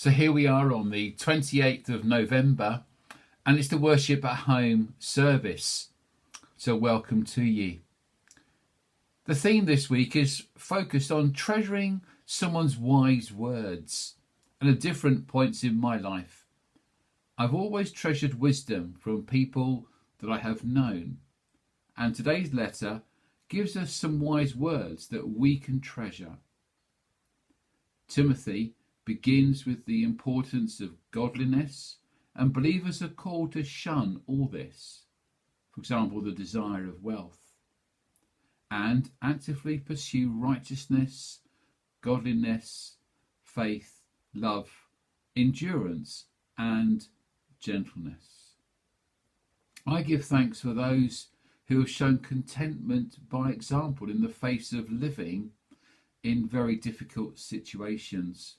So here we are on the 28th of November, and it's the Worship at Home service. So welcome to you. The theme this week is focused on treasuring someone's wise words. And at different points in my life, I've always treasured wisdom from people that I have known. And today's letter gives us some wise words that we can treasure. Timothy begins with the importance of godliness, and believers are called to shun all this. For example, the desire of wealth, and actively pursue righteousness, godliness, faith, love, endurance, and gentleness. I give thanks for those who have shown contentment by example in the face of living in very difficult situations.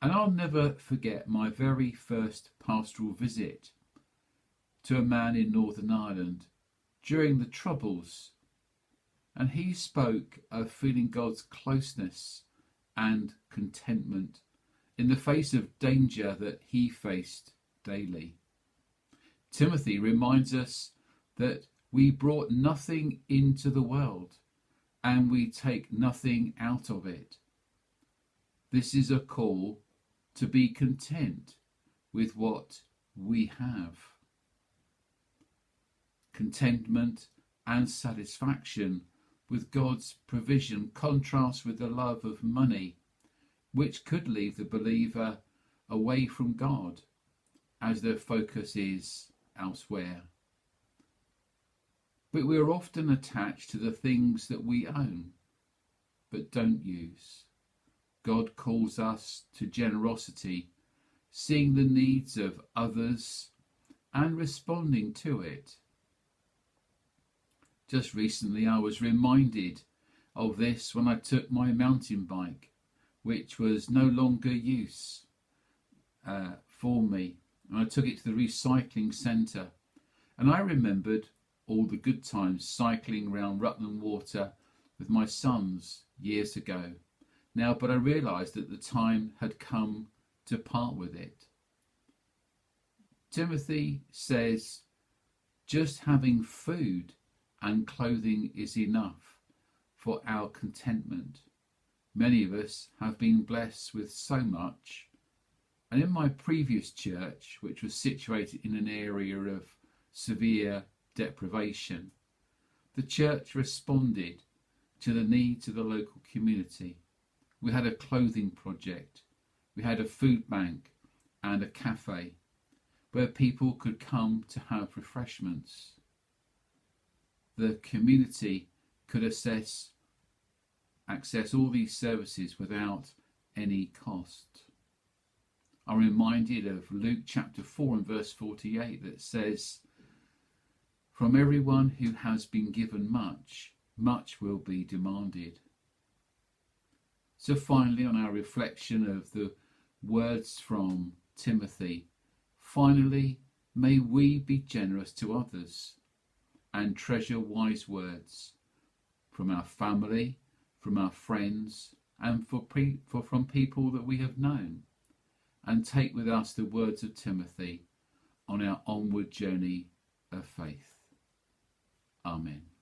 And I'll never forget my very first pastoral visit to a man in Northern Ireland during the Troubles. And he spoke of feeling God's closeness and contentment in the face of danger that he faced daily. Timothy reminds us that we brought nothing into the world and we take nothing out of it. This is a call to be content with what we have. Contentment and satisfaction with God's provision contrasts with the love of money, which could leave the believer away from God as their focus is elsewhere. But we are often attached to the things that we own but don't use. God calls us to generosity, seeing the needs of others and responding to it. Just recently I was reminded of this when I took my mountain bike, which was no longer use for me. And I took it to the recycling centre, and I remembered all the good times cycling around Rutland Water with my sons years ago. But I realised that the time had come to part with it. Timothy says, just having food and clothing is enough for our contentment. Many of us have been blessed with so much. And in my previous church, which was situated in an area of severe deprivation, the church responded to the needs of the local community. We had a clothing project, we had a food bank and a cafe where people could come to have refreshments. The community could access all these services without any cost. I'm reminded of Luke chapter 4 and verse 48 that says, "From everyone who has been given much, much will be demanded." So finally, on our reflection of the words from Timothy, finally, may we be generous to others and treasure wise words from our family, from our friends, and from people that we have known, and take with us the words of Timothy on our onward journey of faith. Amen.